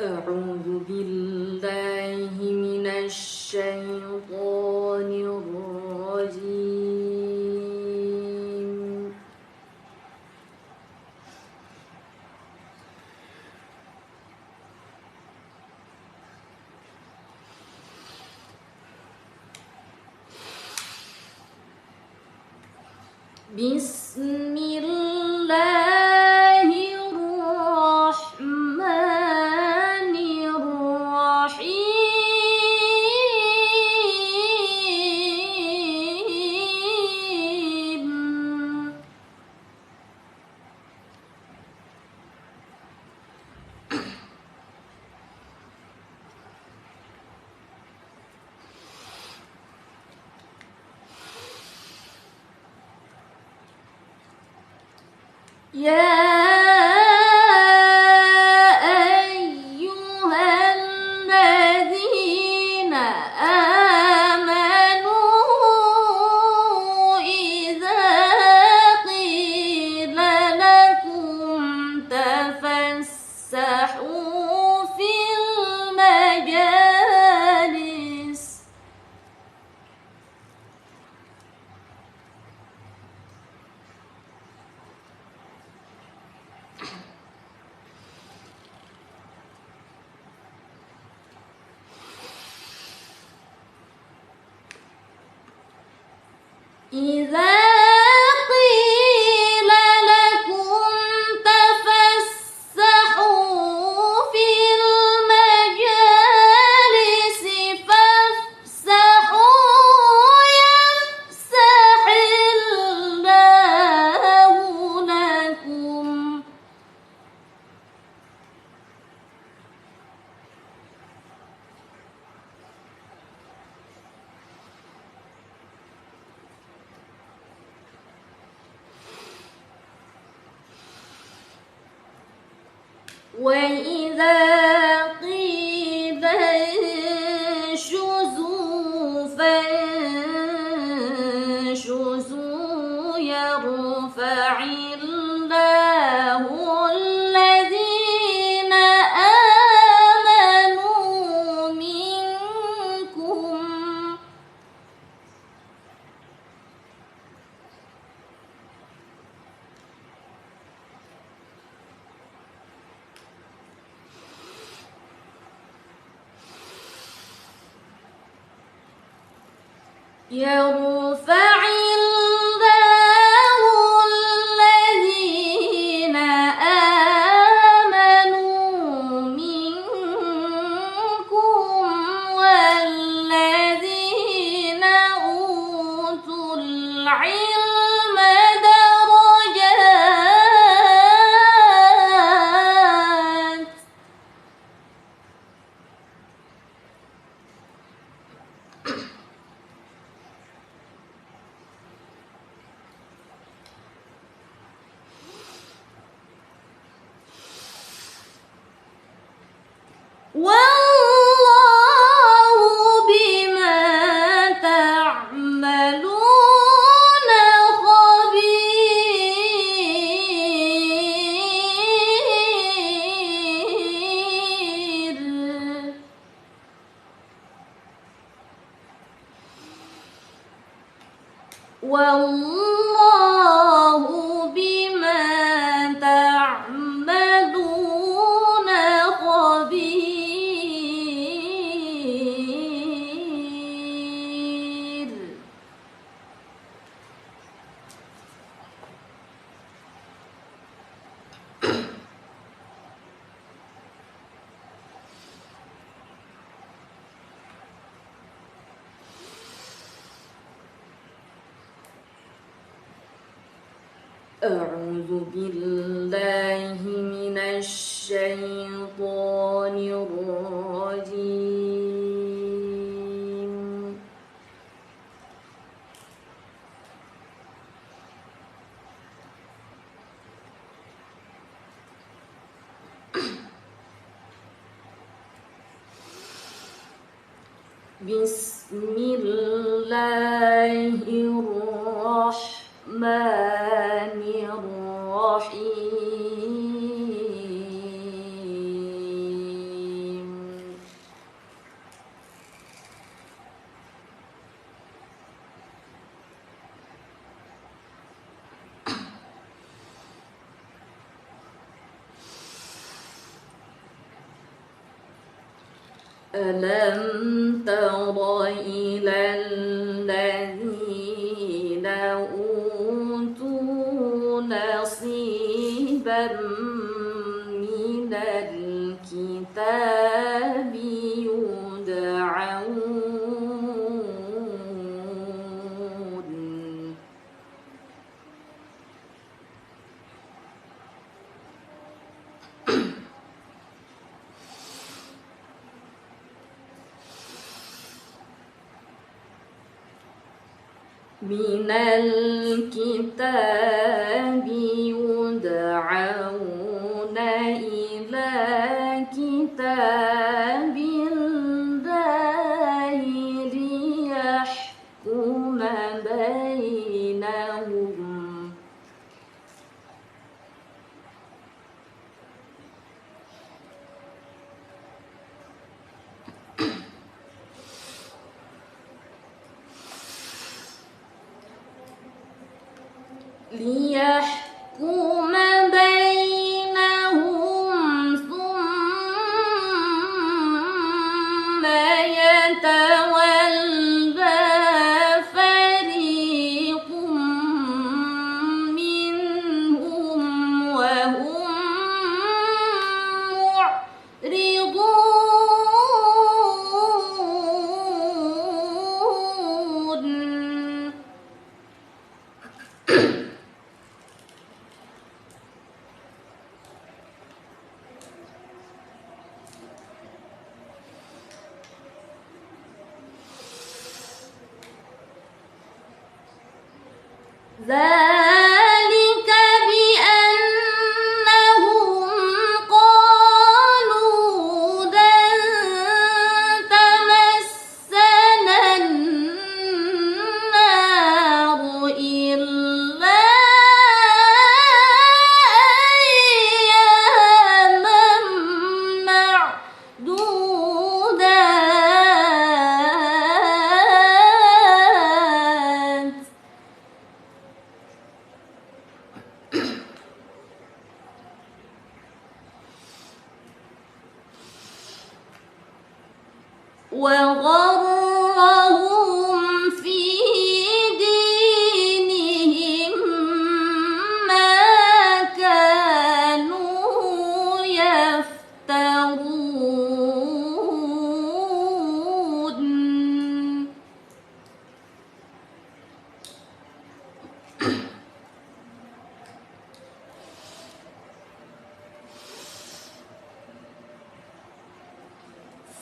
أعوذ بالله من الشيطان الرجيم. بسم الله الرحمن الرحيم. يا أيها الذين آمنوا إذا قيل لكم تفسحوا في المجالس إذا قيل لكم تفسحوا في المجالس فافسحوا يفسح الله لكم. وإذا قيل انشزوا فانشزوا يرفع الله الذين آمنوا منكم يرفع الله الذين آمنوا منكم والذين أوتوا العلم درجات. والله بما تعملون خبير. والله بما تعملون خبير. أعوذ بالله من الشيطان الرجيم. بسم الله الرحمن الرحيم. ألم تر إلى الذين أوتوا نصيبا من الكتاب يدعون إلى كتاب الله ليحكم بينهم ثم يتولى فريق منهم وهم معرضون ذلك بأنهم قالوا لن تمسنا النار إلا أياما معدودات وغرهم في دينهم ما كانوا يفترون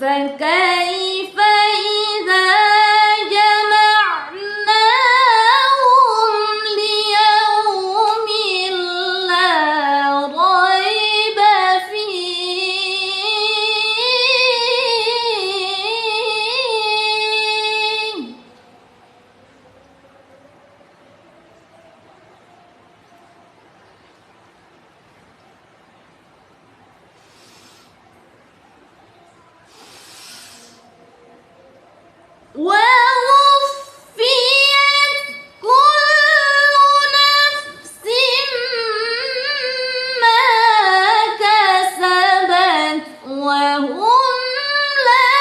فكيف إذا جمعناهم ليوم لا ريب فيه ووفيت كل نفس ما كسبت وهم لا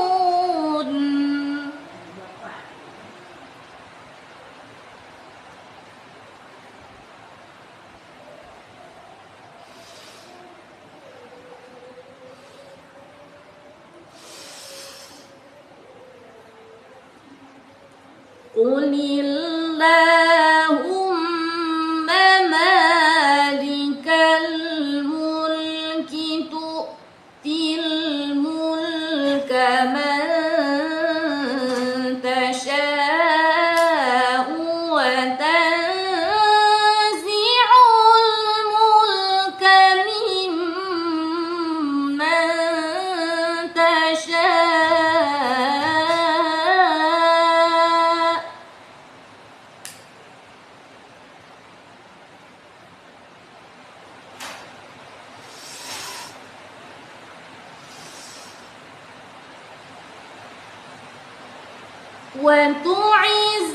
يظلمون قل اللهم مالك الملك تؤتي الملك من تشاء وتنزع الملك ممن تشاء وتعز